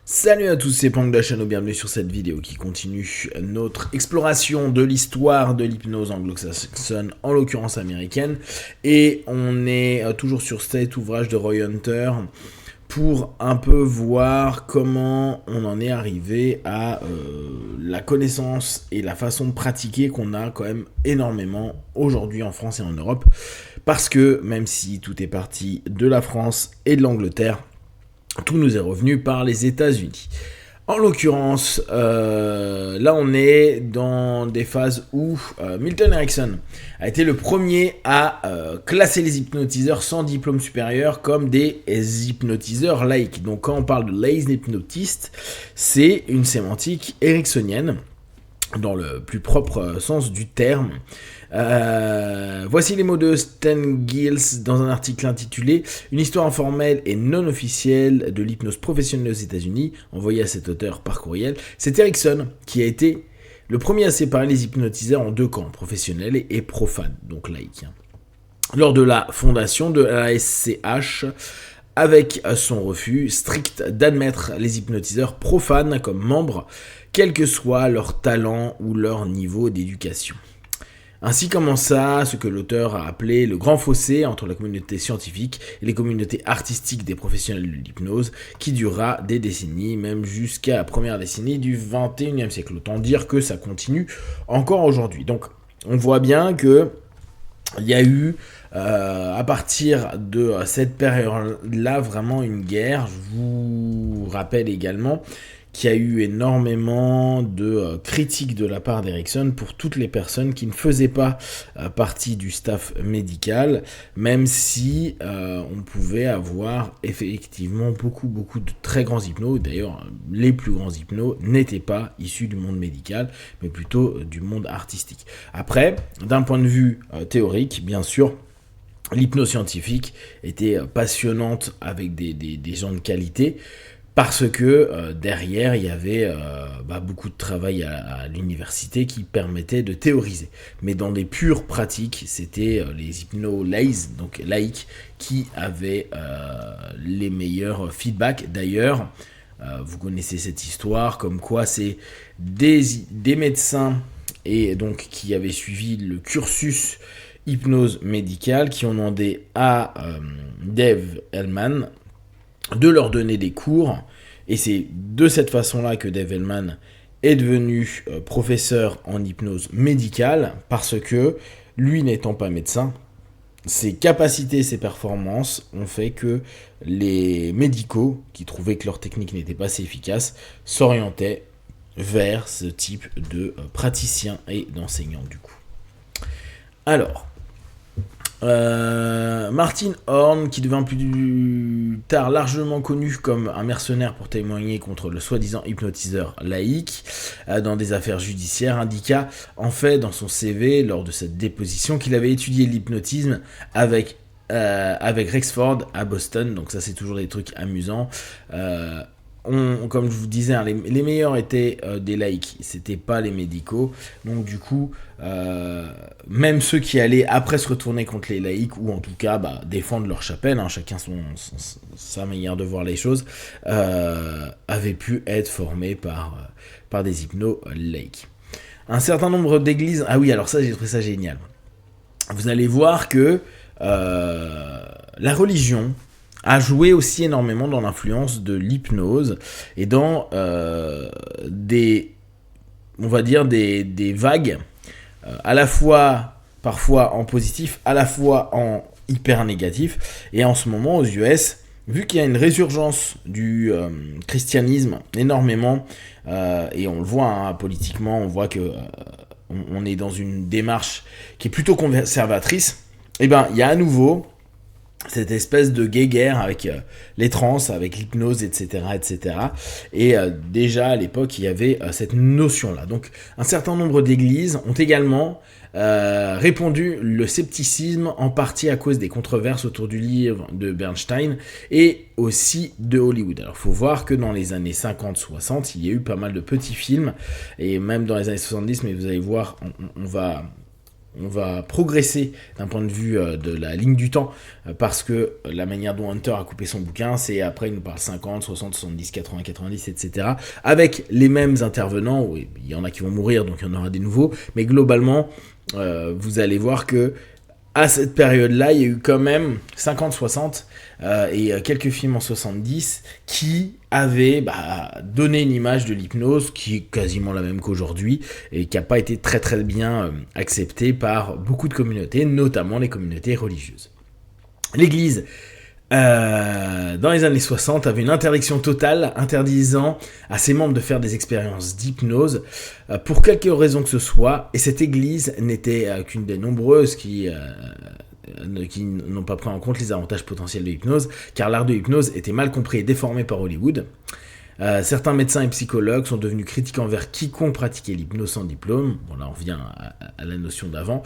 Salut à tous, c'est Pang de la chaîne, bienvenue sur cette vidéo qui continue notre exploration de l'histoire de l'hypnose anglo-saxonne, en l'occurrence américaine. Et on est toujours sur cet ouvrage de Roy Hunter pour un peu voir comment on en est arrivé à la connaissance et la façon de pratiquer qu'on a quand même énormément aujourd'hui en France et en Europe. Parce que même si tout est parti de la France et de l'Angleterre, tout nous est revenu par les États-Unis. En l'occurrence, là on est dans des phases où Milton Erickson a été le premier à classer les hypnotiseurs sans diplôme supérieur comme des hypnotiseurs laïques. Donc quand on parle de lay hypnotiste, c'est une sémantique ericksonienne dans le plus propre sens du terme. Voici les mots de Stan Giles dans un article intitulé « Une histoire informelle et non officielle de l'hypnose professionnelle aux États-Unis » envoyé à cet auteur par courriel. C'est Erickson qui a été le premier à séparer les hypnotiseurs en deux camps, professionnels et profanes, donc laïcs. Lors de la fondation de l'ASCH, avec son refus strict d'admettre les hypnotiseurs profanes comme membres, quel que soit leur talent ou leur niveau d'éducation. Ainsi commença ce que l'auteur a appelé le grand fossé entre la communauté scientifique et les communautés artistiques des professionnels de l'hypnose, qui durera des décennies, même jusqu'à la première décennie du XXIe siècle. Autant dire que ça continue encore aujourd'hui. Donc on voit bien que il y a eu, à partir de cette période-là, vraiment une guerre. Je vous rappelle également qu'il y a eu énormément de critiques de la part d'Erickson pour toutes les personnes qui ne faisaient pas partie du staff médical, même si on pouvait avoir effectivement beaucoup de très grands hypnos. D'ailleurs, les plus grands hypnos n'étaient pas issus du monde médical, mais plutôt du monde artistique. Après, d'un point de vue théorique, bien sûr, l'hypnose scientifique était passionnante avec des gens de qualité, parce que derrière, il y avait beaucoup de travail à l'université qui permettait de théoriser. Mais dans des pures pratiques, c'était les hypno-laïs, donc laïcs, qui avaient les meilleurs feedbacks. D'ailleurs, vous connaissez cette histoire, comme quoi c'est des médecins et donc qui avaient suivi le cursus hypnose médicale qui ont demandé à Dave Hellman de leur donner des cours, et c'est de cette façon-là que Dave Hellman est devenu professeur en hypnose médicale, parce que lui n'étant pas médecin, ses capacités, ses performances ont fait que les médicaux, qui trouvaient que leur technique n'était pas assez efficace, s'orientaient vers ce type de praticien et d'enseignant du coup. Alors, Martin Horn, qui devint plus tard largement connu comme un mercenaire pour témoigner contre le soi-disant hypnotiseur laïque dans des affaires judiciaires, indiqua en fait dans son CV lors de cette déposition qu'il avait étudié l'hypnotisme avec Rexford à Boston. Donc ça, c'est toujours des trucs amusants. Comme je vous disais, hein, les meilleurs étaient des laïcs, c'était pas les médicaux. Donc du coup, même ceux qui allaient après se retourner contre les laïcs, ou en tout cas défendre leur chapelle, hein, chacun sa manière de voir les choses, avaient pu être formés par des hypnos laïcs. Un certain nombre d'églises... Ah oui, alors ça, j'ai trouvé ça génial. Vous allez voir que la religion a joué aussi énormément dans l'influence de l'hypnose et dans des vagues, à la fois parfois en positif, à la fois en hyper négatif. Et en ce moment aux US, vu qu'il y a une résurgence du christianisme énormément, et on le voit hein, politiquement, on voit que on est dans une démarche qui est plutôt conservatrice, et ben il y a à nouveau cette espèce de guéguerre avec les trans, avec l'hypnose, etc. etc. Et déjà à l'époque, il y avait cette notion-là. Donc un certain nombre d'églises ont également répandu le scepticisme, en partie à cause des controverses autour du livre de Bernstein et aussi de Hollywood. Alors il faut voir que dans les années 50-60, il y a eu pas mal de petits films, et même dans les années 70, mais vous allez voir, on va on va progresser d'un point de vue de la ligne du temps, parce que la manière dont Hunter a coupé son bouquin, c'est après il nous parle 50, 60, 70, 80, 90, etc. Avec les mêmes intervenants, oui, il y en a qui vont mourir, donc il y en aura des nouveaux, mais globalement, vous allez voir que à cette période-là, il y a eu quand même 50-60 et quelques films en 70 qui avaient donné une image de l'hypnose qui est quasiment la même qu'aujourd'hui et qui n'a pas été très très bien acceptée par beaucoup de communautés, notamment les communautés religieuses. L'Église, dans les années 60, avait une interdiction totale interdisant à ses membres de faire des expériences d'hypnose pour quelque raison que ce soit, et cette église n'était qu'une des nombreuses qui n'ont pas pris en compte les avantages potentiels de l'hypnose, car l'art de l'hypnose était mal compris et déformé par Hollywood. Certains médecins et psychologues sont devenus critiques envers quiconque pratiquait l'hypnose sans diplôme. Bon, là on revient à la notion d'avant.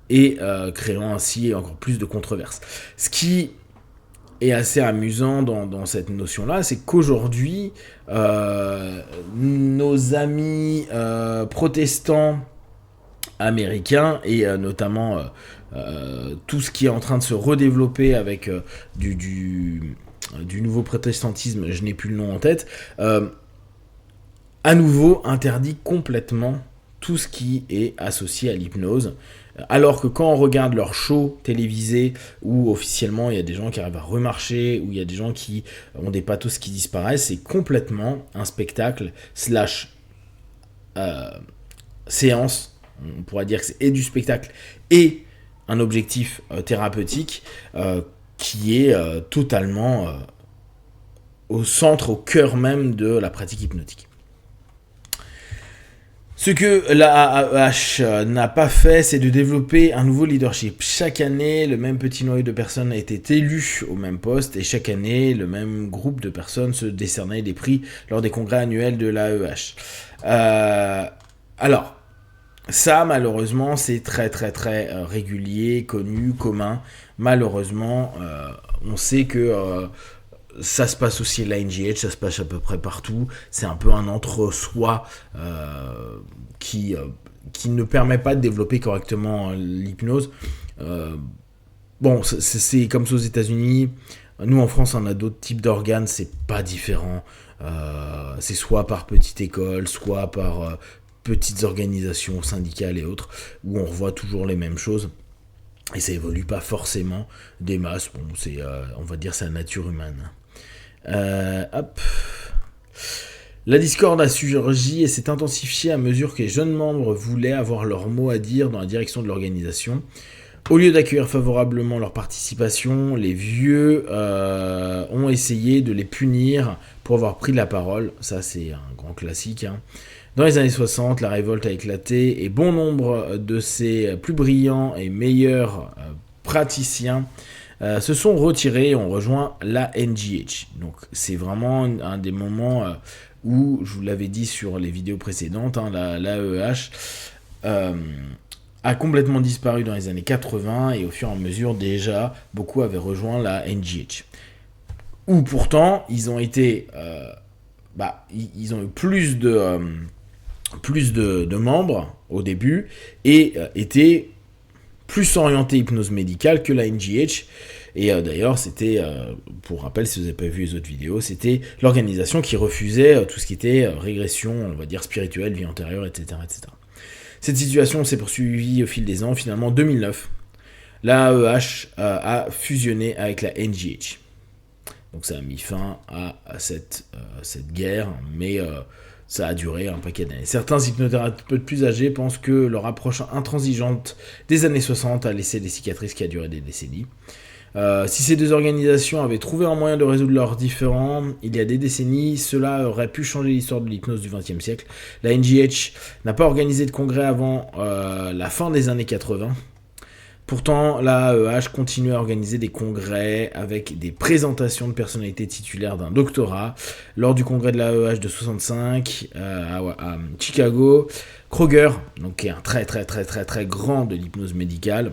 Et créant ainsi encore plus de controverses. Ce qui est assez amusant dans cette notion-là, c'est qu'aujourd'hui, nos amis protestants américains, et notamment tout ce qui est en train de se redévelopper avec du nouveau protestantisme, je n'ai plus le nom en tête, à nouveau interdit complètement tout ce qui est associé à l'hypnose. Alors que quand on regarde leurs shows télévisés, où officiellement il y a des gens qui arrivent à remarcher, où il y a des gens qui ont des pathos qui disparaissent, c'est complètement un spectacle / séance. On pourrait dire que c'est et du spectacle et un objectif thérapeutique qui est totalement au centre, au cœur même de la pratique hypnotique. Ce que la AEH n'a pas fait, c'est de développer un nouveau leadership. Chaque année, le même petit noyau de personnes a été élu au même poste, et chaque année, le même groupe de personnes se décernait des prix lors des congrès annuels de l'AEH. Alors, ça, malheureusement, c'est très très très régulier, connu, commun. Malheureusement, on sait que ça se passe aussi à la NGH, ça se passe à peu près partout. C'est un peu un entre-soi qui ne permet pas de développer correctement l'hypnose. Bon, c'est comme ça aux États-Unis. Nous, en France, on a d'autres types d'organes, c'est pas différent. C'est soit par petite école, soit par petites organisations syndicales et autres, où on revoit toujours les mêmes choses. Et ça évolue pas forcément des masses. Bon, c'est, on va dire, c'est la nature humaine. Hop. La discorde a surgi et s'est intensifiée à mesure que les jeunes membres voulaient avoir leur mot à dire dans la direction de l'organisation. Au lieu d'accueillir favorablement leur participation, les vieux ont essayé de les punir pour avoir pris la parole. Ça, c'est un grand classique. Dans les années 60, la révolte a éclaté et bon nombre de ses plus brillants et meilleurs praticiens se sont retirés et ont rejoint la NGH. Donc c'est vraiment un des moments où, je vous l'avais dit sur les vidéos précédentes, l'AEH a complètement disparu dans les années 80 et au fur et à mesure déjà, beaucoup avaient rejoint la NGH. Où pourtant, ils ont été... ils ont eu plus de membres au début et étaient plus orientés hypnose médicale que la NGH. Et d'ailleurs, c'était, pour rappel, si vous n'avez pas vu les autres vidéos, c'était l'organisation qui refusait tout ce qui était régression, on va dire spirituelle, vie antérieure, etc., etc. Cette situation s'est poursuivie au fil des ans. Finalement, en 2009, l'AEH a fusionné avec la NGH. Donc ça a mis fin à cette guerre, mais ça a duré un paquet d'années. Certains hypnothérapeutes plus âgés pensent que leur approche intransigeante des années 60 a laissé des cicatrices qui a duré des décennies. Si ces deux organisations avaient trouvé un moyen de résoudre leurs différends il y a des décennies, cela aurait pu changer l'histoire de l'hypnose du XXe siècle. La NGH n'a pas organisé de congrès avant la fin des années 80. Pourtant, la AEH continue à organiser des congrès avec des présentations de personnalités titulaires d'un doctorat. Lors du congrès de la AEH de 65 à Chicago, Kroger, donc qui est un très très très très très grand de l'hypnose médicale,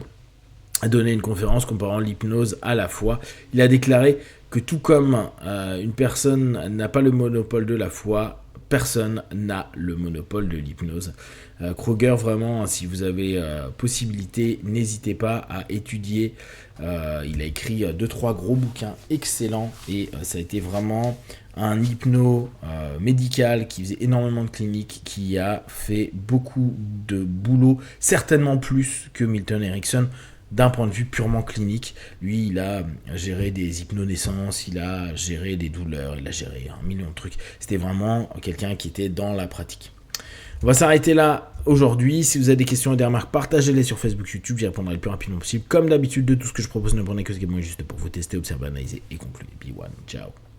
a donné une conférence comparant l'hypnose à la foi. Il a déclaré que tout comme une personne n'a pas le monopole de la foi, personne n'a le monopole de l'hypnose. Kroger, vraiment, si vous avez possibilité, n'hésitez pas à étudier. Il a écrit 2-3 gros bouquins excellents et ça a été vraiment un hypno médical qui faisait énormément de cliniques, qui a fait beaucoup de boulot, certainement plus que Milton Erickson, d'un point de vue purement clinique. Lui, il a géré des hypnonaissances, il a géré des douleurs, il a géré un million de trucs. C'était vraiment quelqu'un qui était dans la pratique. On va s'arrêter là aujourd'hui. Si vous avez des questions et des remarques, partagez-les sur Facebook, YouTube. J'y répondrai le plus rapidement possible. Comme d'habitude, de tout ce que je propose, ne prenez que ce qui est bon et juste pour vous tester, observer, analyser et conclure. Be one. Ciao.